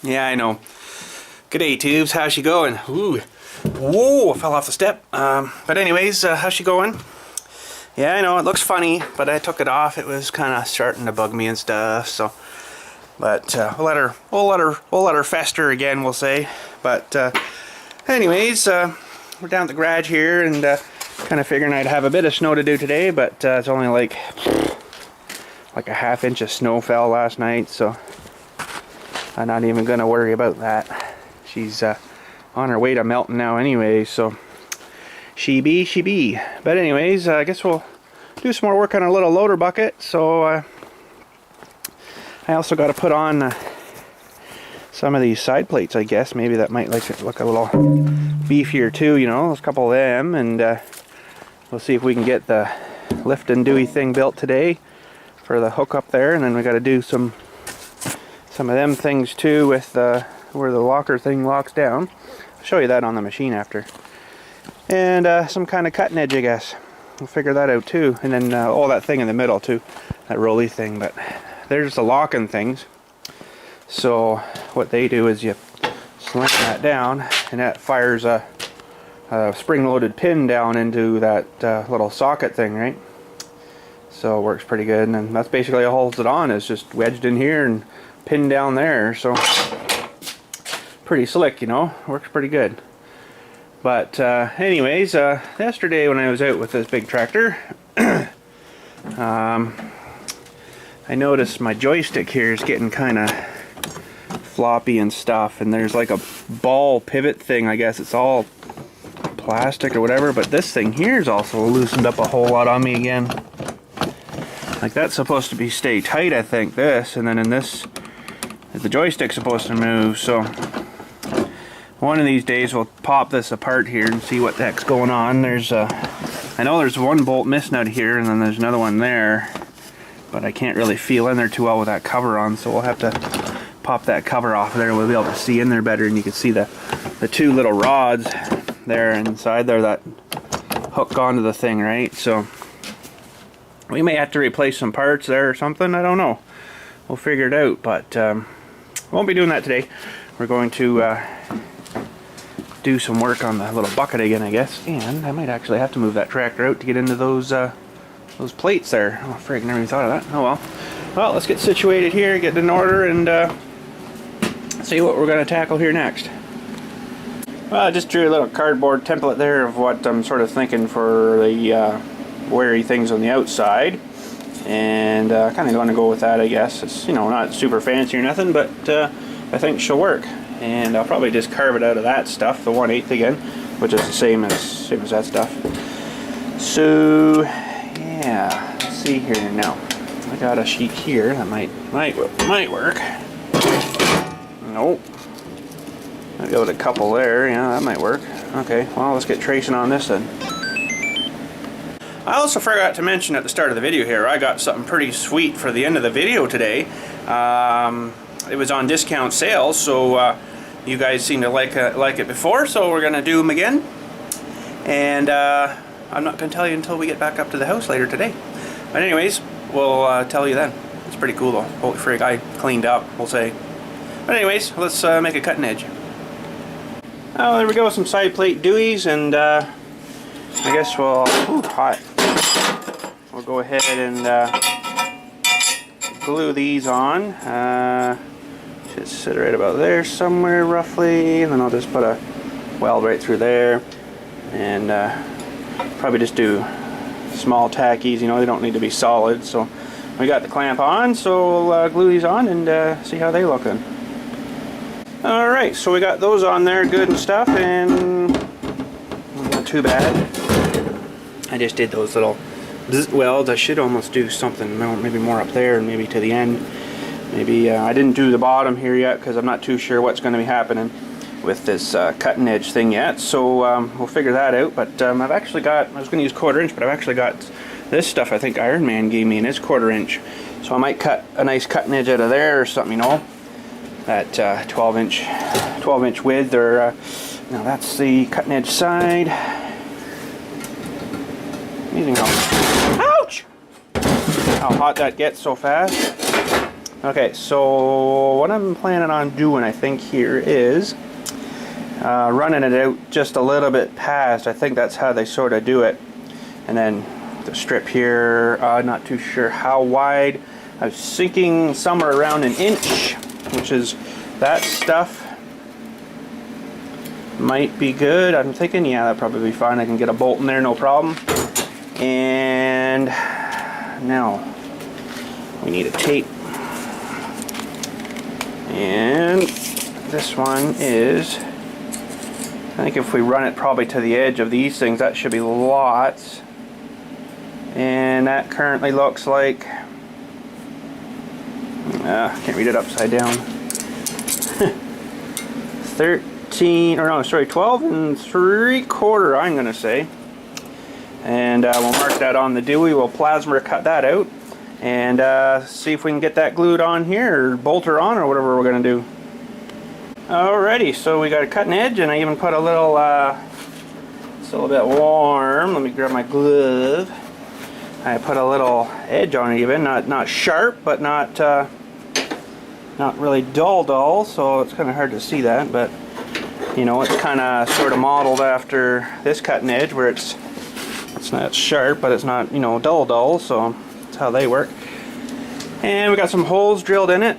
Yeah, I know. G'day, tubes. How's she going? Ooh, whoa! I fell off the step. But anyways, how's she going? Yeah, I know it looks funny, but I took it off. It was kind of starting to bug me and stuff. So, but we'll let her fester again. We'll say. But anyways, we're down at the garage here and kind of figuring I'd have a bit of snow to do today, but it's only like a ½ inch of snow fell last night, so I'm not even gonna worry about that. She's on her way to melting now anyway, so she be. But anyways, I guess we'll do some more work on our little loader bucket. So I also got to put on some of these side plates, I guess. Maybe that might look a little beefier too, you know, there's a couple of them, and we'll see if we can get the lift and dewey thing built today for the hook up there, and then we got to do some of them things too with where the locker thing locks down. I'll show you that on the machine after. And some kind of cutting edge, I guess. We'll figure that out too. And then all that thing in the middle too, that rolly thing. But there's the locking things. So what they do is you slant that down, and that fires a spring-loaded pin down into that little socket thing, right? So it works pretty good, and then that's basically what holds it on. It's just wedged in here and pinned down there. So pretty slick, you know. Works pretty good. But anyways, yesterday when I was out with this big tractor, I noticed my joystick here is getting kind of floppy and stuff, and there's like a ball pivot thing. I guess it's all plastic or whatever, but this thing here is also loosened up a whole lot on me again. Like that's supposed to stay tight, I think, this, and then in this, the joystick's supposed to move. So one of these days we'll pop this apart here and see what the heck's going on. There's I know there's one bolt missing out here, and then there's another one there, but I can't really feel in there too well with that cover on, so we'll have to pop that cover off there. We'll be able to see in there better, and you can see the two little rods there inside there that hook onto the thing, right? So we may have to replace some parts there or something. I don't know. We'll figure it out, but won't be doing that today. We're going to do some work on the little bucket again, I guess. And I might actually have to move that tractor out to get into those plates there. Oh, frig, never even thought of that. Oh well. Well, let's get situated here, get in order, and see what we're going to tackle here next. Well, I just drew a little cardboard template there of what I'm sort of thinking for the wiry things on the outside, and kind of going to go with that, I guess. It's, you know, not super fancy or nothing, but I think she'll work. And I'll probably just carve it out of that stuff, the 1/8 again, which is the same as that stuff. So yeah, let's see here now. I got a sheet here that might work. Nope. I got a couple there. Yeah, that might work. Okay, well, let's get tracing on this then. I also forgot to mention at the start of the video here, I got something pretty sweet for the end of the video today. It was on discount sales, so you guys seem to like it before, so we're gonna do them again. And I'm not gonna tell you until we get back up to the house later today. But anyways, we'll tell you then. It's pretty cool though. Holy frig, I cleaned up, we'll say. But anyways, let's make a cutting edge. Oh, there we go, some side plate deweys, and I guess we'll, ooh, hot. We'll go ahead and glue these on. Should sit right about there somewhere roughly, and then I'll just put a weld right through there, and probably just do small tackies, you know, they don't need to be solid. So we got the clamp on, so we'll glue these on and see how they look then. Alright, so we got those on there good and stuff, and not too bad. I just did those little welds. I should almost do something maybe more up there and maybe to the end. Maybe I didn't do the bottom here yet because I'm not too sure what's going to be happening with this cutting edge thing yet, so we'll figure that out. But I've actually got, I was going to use 1/4 inch, but I've actually got this stuff I think Iron Man gave me, and it's 1/4 inch, so I might cut a nice cutting edge out of there or something, you know, that 12 inch width, or now that's the cutting edge side. Amazing how hot that gets so fast. Okay, so what I'm planning on doing, I think, here is running it out just a little bit past. I think that's how they sort of do it. And then the strip here, not too sure how wide. I was thinking somewhere around 1 inch, which is that stuff. Might be good. I'm thinking, yeah, that'd probably be fine. I can get a bolt in there, no problem. And now we need a tape. And this one is, I think if we run it probably to the edge of these things, that should be lots. And that currently looks like, can't read it upside down. 13, or no, sorry, 12 3/4, I'm gonna say. And we'll mark that on the Dewey. We'll plasma cut that out and see if we can get that glued on here, or bolt her on, or whatever we're gonna do. Alrighty, so we got a cutting edge, and I even put a little, it's a little bit warm. Let me grab my glove. I put a little edge on it, even not sharp, but not really dull, so it's kind of hard to see that, but you know, it's kind of sort of modeled after this cutting edge, where it's not sharp, but it's not, you know, dull, so that's how they work. And we got some holes drilled in it,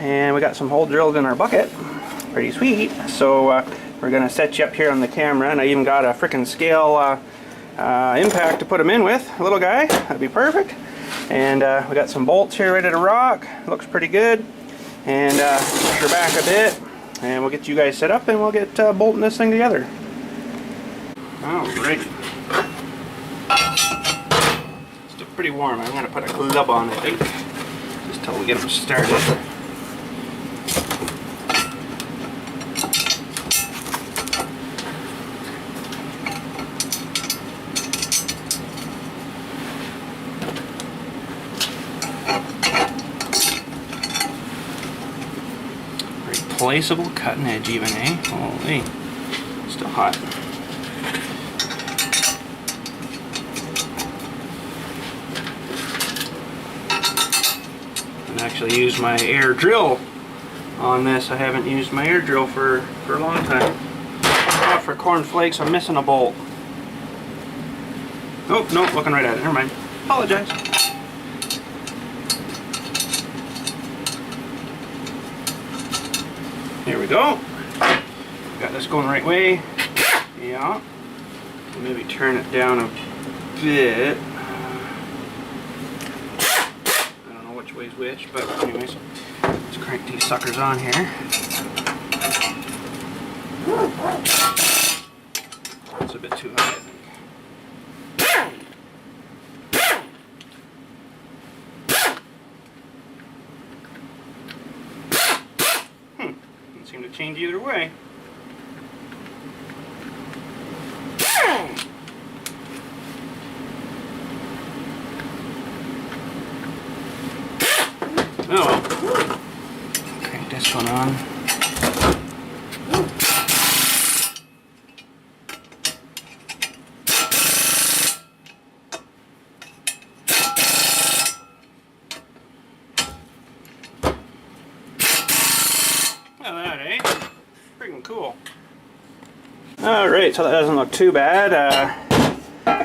and we got some holes drilled in our bucket. Pretty sweet. So we're gonna set you up here on the camera, and I even got a frickin' scale impact to put them in with, a little guy. That'd be perfect. And we got some bolts here ready to rock. Looks pretty good. And push her back a bit, and we'll get you guys set up, and we'll get bolting this thing together. Alright. Still pretty warm. I'm gonna put a glove on, I think, just till we get them started. Replaceable cutting edge, even, eh? Holy, still hot. And actually use my air drill on this. I haven't used my air drill for a long time. Oh, for cornflakes, I'm missing a bolt. Oh, no, looking right at it. Never mind. Apologize. Here we go. Got this going the right way. Yeah. Maybe turn it down a bit. I don't know which way's which, but anyways, let's crank these suckers on here. It's a bit too high, I think. Seem to change either way. Oh well. Crank this one on. Cool. Alright, so that doesn't look too bad.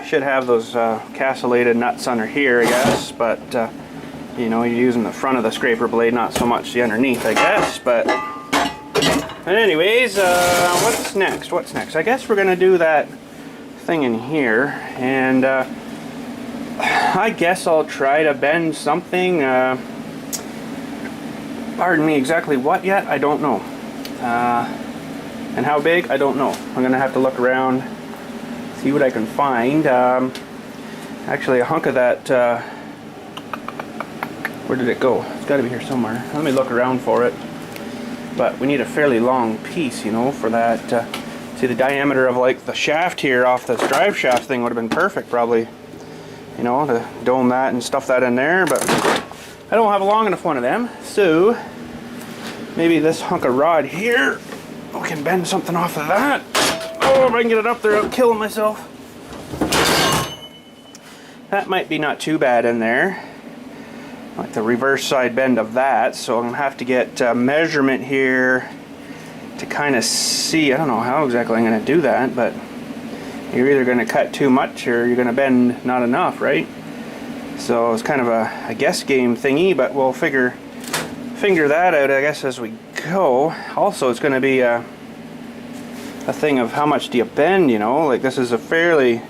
Should have those castellated nuts under here, I guess, but you know, you're using the front of the scraper blade, not so much the underneath, I guess. But anyways, what's next? What's next? I guess we're gonna do that thing in here, and I guess I'll try to bend something. Pardon me, exactly what yet? I don't know. And how big? I don't know. I'm gonna have to look around, see what I can find. Actually, a hunk of that, where did it go? It's gotta be here somewhere. Let me look around for it. But we need a fairly long piece, you know, for that. See, the diameter of like the shaft here off this drive shaft thing would have been perfect, probably. You know, to dome that and stuff that in there, but I don't have a long enough one of them. So maybe this hunk of rod here, we can bend something off of that. Oh, if I can get it up there, I'm killing myself. That might be not too bad in there. like the reverse side bend of that. So I'm gonna have to get a measurement here to kind of see. I don't know how exactly I'm gonna do that, but you're either gonna cut too much or you're gonna bend not enough, right? So it's kind of a guess game thingy, but we'll figure that out, I guess, as we go. Also, it's gonna be a thing of how much do you bend, you know? Like, this is a fairly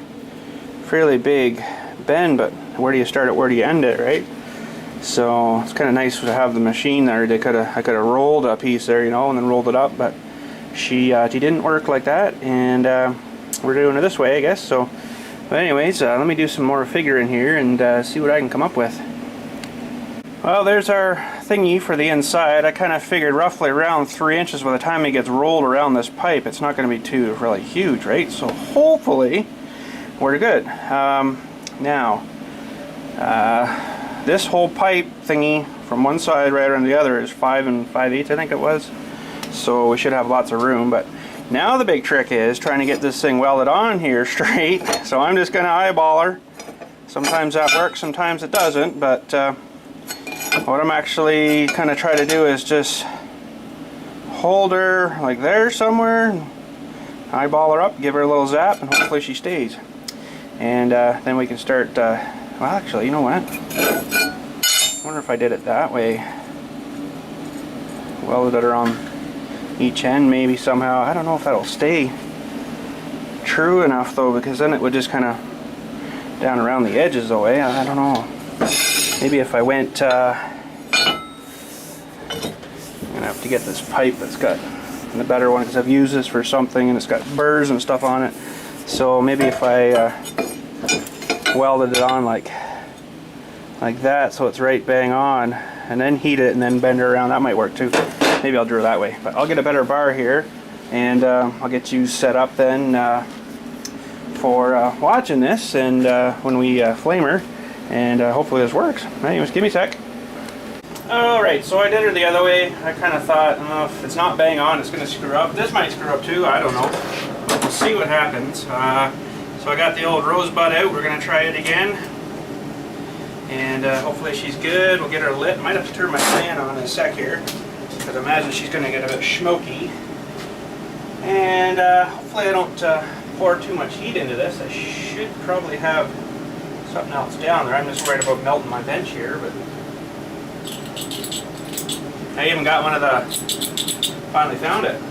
big bend, but where do you start it, where do you end it, right? So it's kind of nice to have the machine there. I could have rolled a piece there, you know, and then rolled it up, but she didn't work like that, and we're doing it this way, I guess. So, but anyways, let me do some more figuring here and see what I can come up with. Well, there's our thingy for the inside. I kind of figured roughly around 3 inches by the time it gets rolled around this pipe. It's not going to be too really huge, right? So hopefully we're good. Now, this whole pipe thingy from one side right around the other is 5 5/8, I think it was. So we should have lots of room. But now the big trick is trying to get this thing welded on here straight. So I'm just going to eyeball her. Sometimes that works, sometimes it doesn't. But what I'm actually kind of trying to do is just hold her like there somewhere, eyeball her up, give her a little zap, and hopefully she stays. And then we can start, well, actually, you know what? I wonder if I did it that way. Welded her on each end maybe somehow. I don't know if that'll stay true enough though, because then it would just kind of down around the edges away. I don't know. Maybe if I went, I'm gonna have to get this pipe that's got the better one, because I've used this for something and it's got burrs and stuff on it. So maybe if I welded it on like that, so it's right bang on, and then heat it and then bend it around, that might work too. Maybe I'll do it that way. But I'll get a better bar here, and I'll get you set up then for watching this, and when we flame her, and hopefully this works. Anyways, give me a sec. Alright, so I did her the other way. I kind of thought, if it's not bang on, it's going to screw up. This might screw up too, I don't know. But we'll see what happens. So I got the old rosebud out. We're going to try it again. And hopefully she's good. We'll get her lit. Might have to turn my fan on in a sec here, because I imagine she's going to get a bit smoky. And hopefully I don't pour too much heat into this. I should probably have something else down there. I'm just worried about melting my bench here, but I even got one of the, finally found it.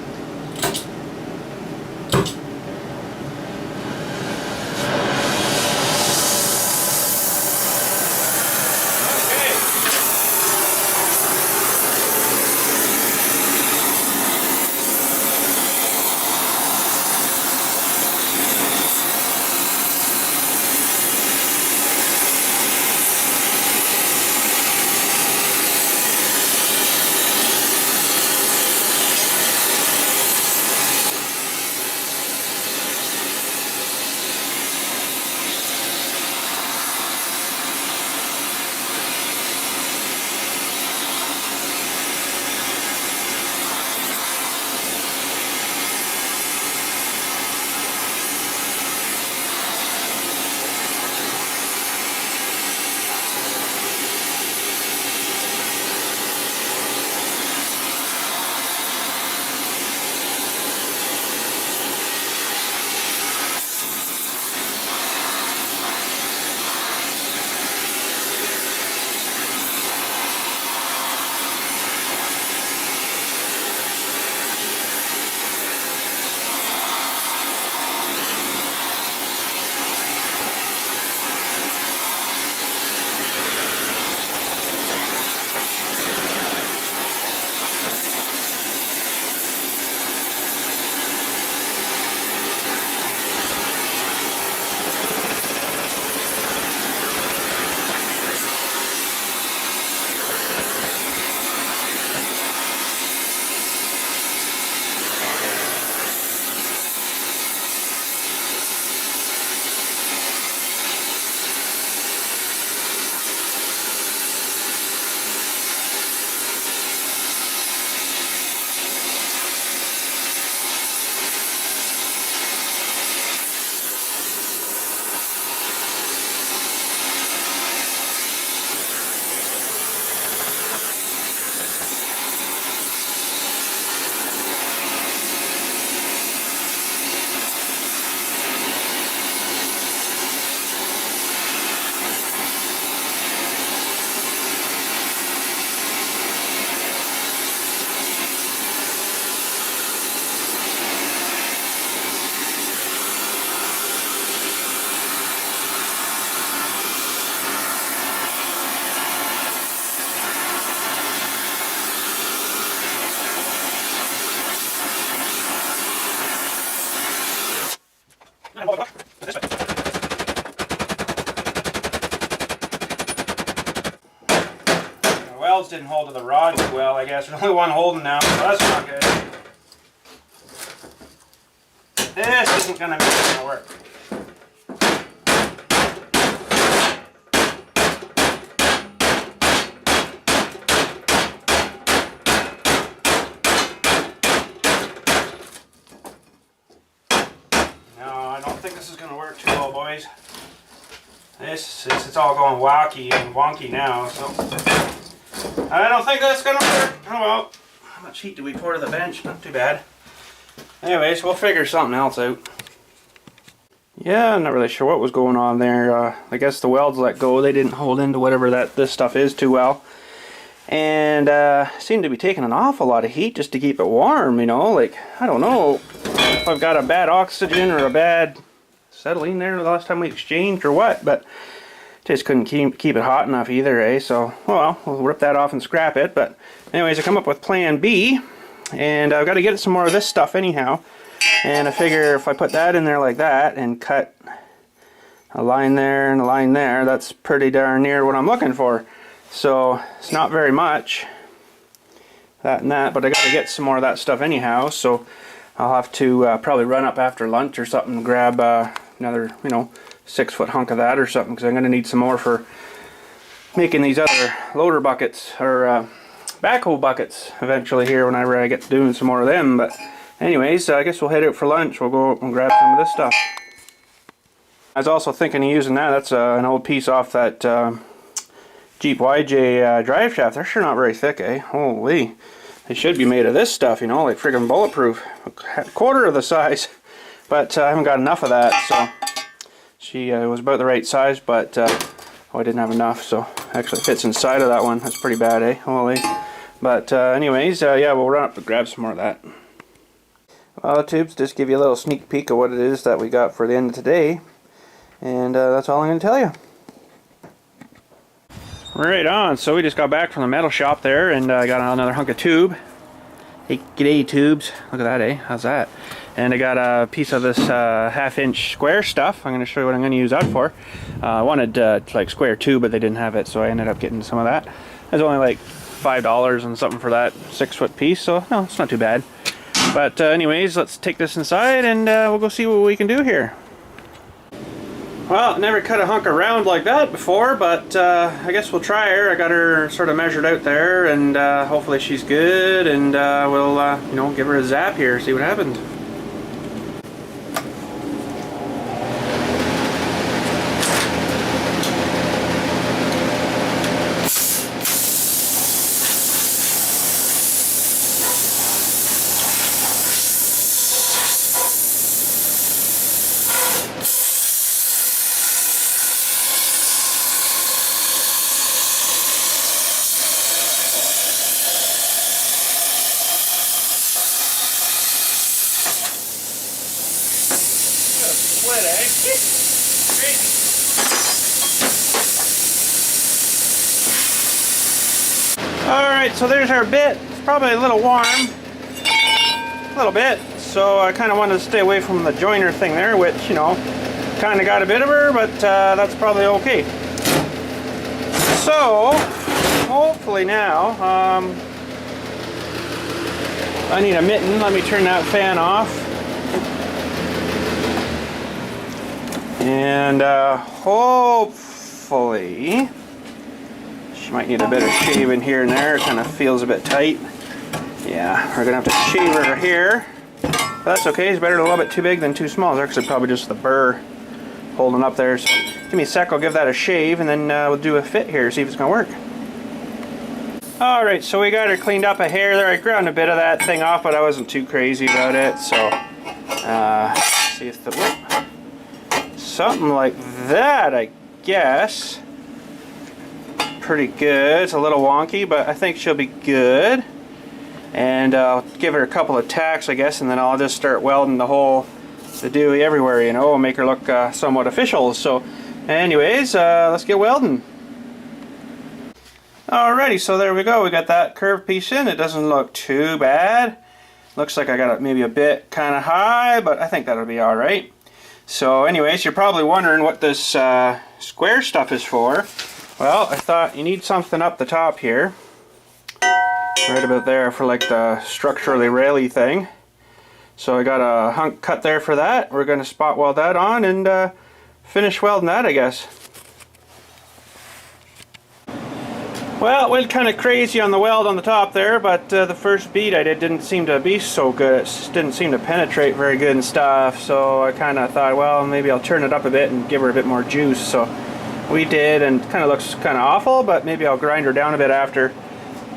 guess. There's only one holding now, so that's not good. This isn't gonna work. No, I don't think this is gonna work too well, boys. It's all going wacky and wonky now, so I don't think that's gonna work. Oh well. How much heat do we pour to the bench? Not too bad. Anyways, we'll figure something else out. Yeah, I'm not really sure what was going on there. I guess the welds let go. They didn't hold into whatever this stuff is too well. And seemed to be taking an awful lot of heat just to keep it warm, you know. Like, I don't know if I've got a bad oxygen or a bad acetylene there the last time we exchanged or what, but just couldn't keep it hot enough either, eh? So, well, we'll rip that off and scrap it. But anyways, I come up with plan B. And I've got to get some more of this stuff anyhow. And I figure if I put that in there like that and cut a line there and a line there, that's pretty darn near what I'm looking for. So it's not very much, that and that, but I got to get some more of that stuff anyhow. So I'll have to probably run up after lunch or something and grab another, 6-foot hunk of that or something, because I'm going to need some more for making these other loader buckets or backhoe buckets eventually here whenever I get to doing some more of them. But anyways, I guess we'll head out for lunch. We'll go and grab some of this stuff. I was also thinking of using that. That's an old piece off that Jeep YJ drive shaft. They're sure not very thick, eh? Holy. They should be made of this stuff, like friggin' bulletproof. A quarter of the size. But I haven't got enough of that, so she was about the right size, but I didn't have enough, so actually fits inside of that one. That's pretty bad, eh? Holy. But anyways, yeah, we'll run up and grab some more of that. Well, tubes, just give you a little sneak peek of what it is that we got for the end of today. And that's all I'm going to tell you. Right on, so we just got back from the metal shop there, and I got another hunk of tube. Hey, g'day tubes. Look at that, eh? How's that? And I got a piece of this 1/2-inch square stuff. I'm going to show you what I'm going to use that for. I wanted like square tube, but they didn't have it, so I ended up getting some of that. It was only like $5 and something for that 6-foot piece, so no, it's not too bad. But anyways, let's take this inside and we'll go see what we can do here. Well, never cut a hunk of round like that before, but I guess we'll try her. I got her sort of measured out there, and hopefully she's good, and we'll give her a zap here, see what happens. Split, eh? Crazy. Alright, so there's our bit. It's probably a little warm. A little bit. So I kind of wanted to stay away from the joiner thing there, which, kind of got a bit of her, but that's probably okay. So, hopefully now, I need a mitten. Let me turn that fan off. And hopefully, she might need a bit of shaving here and there. It kind of feels a bit tight. Yeah, we're going to have to shave her here. But that's okay. It's better a little bit too big than too small. It's actually probably just the burr holding up there. So give me a sec. I'll give that a shave, and then we'll do a fit here, see if it's going to work. Alright, so we got her cleaned up a hair there. I ground a bit of that thing off, but I wasn't too crazy about it. So, see if the... Whoop. Something like that, I guess. Pretty good. It's a little wonky, but I think she'll be good. And I'll give her a couple of tacks, I guess, and then I'll just start welding the dewey everywhere, and make her look somewhat official. So, anyways, let's get welding. Alrighty, so there we go. We got that curved piece in. It doesn't look too bad. Looks like I got it maybe a bit kind of high, but I think that'll be alright. So anyways, you're probably wondering what this square stuff is for. Well, I thought you need something up the top here. right about there for like the structurally raily thing. So I got a hunk cut there for that. We're going to spot weld that on and finish welding that, I guess. Well, it went kind of crazy on the weld on the top there, but the first bead I did didn't seem to be so good. It just didn't seem to penetrate very good and stuff, so I kind of thought, well, maybe I'll turn it up a bit and give her a bit more juice. So we did, and it kind of looks kind of awful, but maybe I'll grind her down a bit after,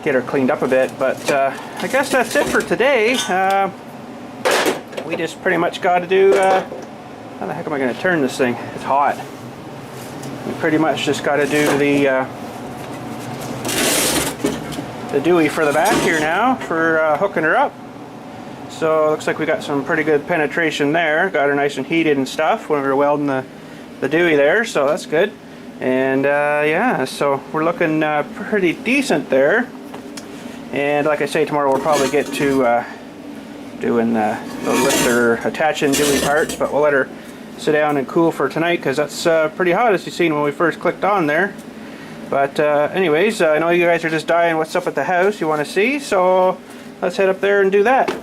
get her cleaned up a bit. But I guess that's it for today. We just pretty much got to do, how the heck am I going to turn this thing? It's hot. We pretty much just got to do the dewey for the back here now for hooking her up. So it looks like we got some pretty good penetration there. Got her nice and heated and stuff when we were welding the dewey there, so that's good. And yeah, so we're looking pretty decent there. And like I say, tomorrow we'll probably get to doing the lifter attaching dewey parts, but we'll let her sit down and cool for tonight because that's pretty hot, as you seen when we first clicked on there. But anyways, I know you guys are just dying what's up at the house you want to see, so let's head up there and do that.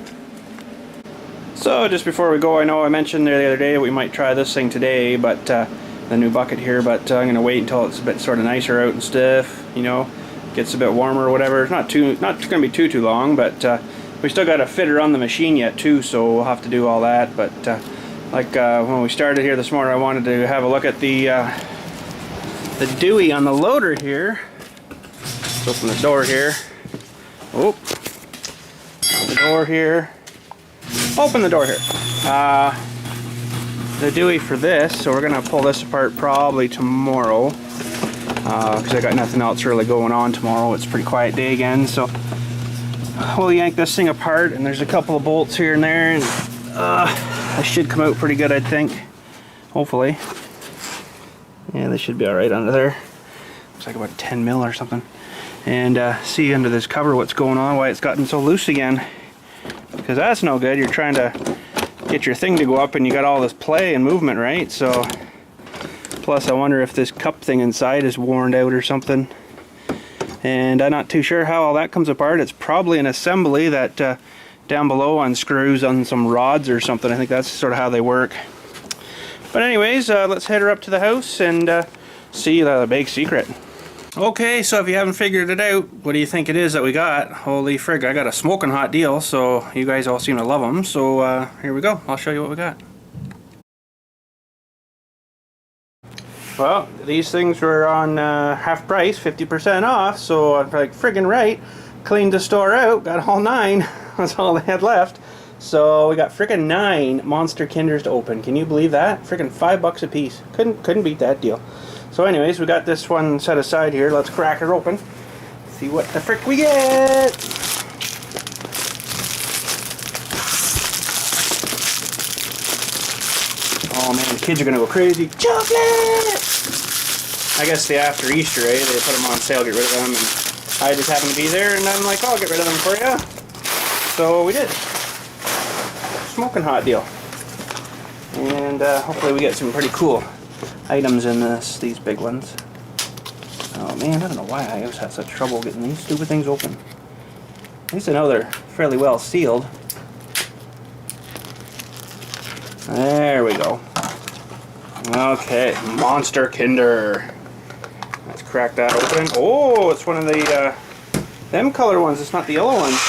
So just before we go, I know I mentioned there the other day we might try this thing today, but the new bucket here, but I'm going to wait until it's a bit sort of nicer out and stuff, you know, gets a bit warmer or whatever. It's not going to be too long, but we still got to fit her on the machine yet too, so we'll have to do all that. But like when we started here this morning, I wanted to have a look at the dewey on the loader here. Let's open the door here. Oh, open the door here. Open the door here. The dewey for this, so we're gonna pull this apart probably tomorrow because I got nothing else really going on tomorrow. It's a pretty quiet day again, so we'll yank this thing apart, and there's a couple of bolts here and there, and this should come out pretty good, I think, hopefully. Yeah, this should be alright under there. Looks like about 10 mil or something. And see under this cover what's going on, why it's gotten so loose again. Because that's no good. You're trying to get your thing to go up and you got all this play and movement, right? So, plus I wonder if this cup thing inside is worn out or something. And I'm not too sure how all that comes apart. It's probably an assembly that down below unscrews on some rods or something. I think that's sort of how they work. But anyways, let's head her up to the house and see the big secret. Okay, so if you haven't figured it out, what do you think it is that we got? Holy frig, I got a smoking hot deal, so you guys all seem to love them. So here we go, I'll show you what we got. Well, these things were on half price, 50% off, so I'm like friggin' right. Cleaned the store out, got all 9, that's all they had left. So we got frickin' 9 Monster Kinders to open. Can you believe that? Frickin' $5 a piece. Couldn't beat that deal. So anyways, we got this one set aside here. Let's crack her open. See what the frick we get. Oh man, the kids are gonna go crazy. Chocolate! I guess the after Easter, eh? They put them on sale, get rid of them, and I just happened to be there, and I'm like, oh, I'll get rid of them for you. So we did. Smoking hot deal. And hopefully we get some pretty cool items in these big ones. Oh man, I don't know why I always have such trouble getting these stupid things open. At least I know they're fairly well sealed. There we go. Okay, Monster Kinder. Let's crack that open. Oh, it's one of the them color ones. It's not the yellow ones.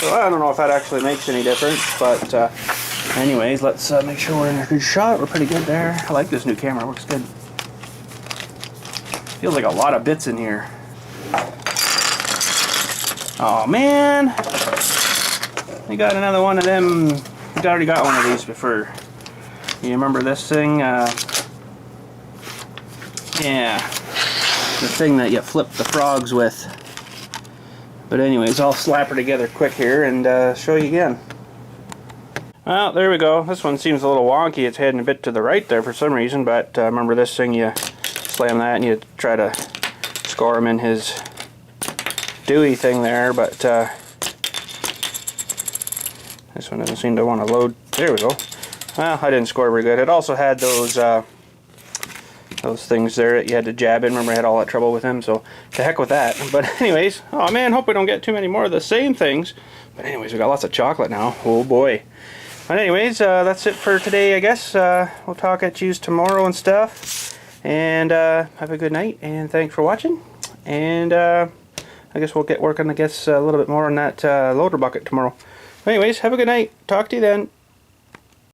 So I don't know if that actually makes any difference, but anyways, let's make sure we're in a good shot. We're pretty good there. I like this new camera, works good. Feels like a lot of bits in here. Oh man, we got another one of them. We already got one of these before. You remember this thing? Yeah, the thing that you flip the frogs with. But anyways, I'll slap her together quick here and show you again. Well, there we go. This one seems a little wonky. It's heading a bit to the right there for some reason, but remember this thing, you slam that and you try to score him in his Dewey thing there, but this one doesn't seem to want to load. There we go. Well, I didn't score very good. It also had those those things there that you had to jab in. Remember I had all that trouble with them, so to heck with that. But anyways, oh man, hope we don't get too many more of the same things. But anyways, we got lots of chocolate now. Oh boy. But anyways, that's it for today, I guess. We'll talk at you tomorrow and stuff. And have a good night, and thanks for watching. And I guess we'll get working, I guess, a little bit more on that loader bucket tomorrow. Anyways, have a good night. Talk to you then.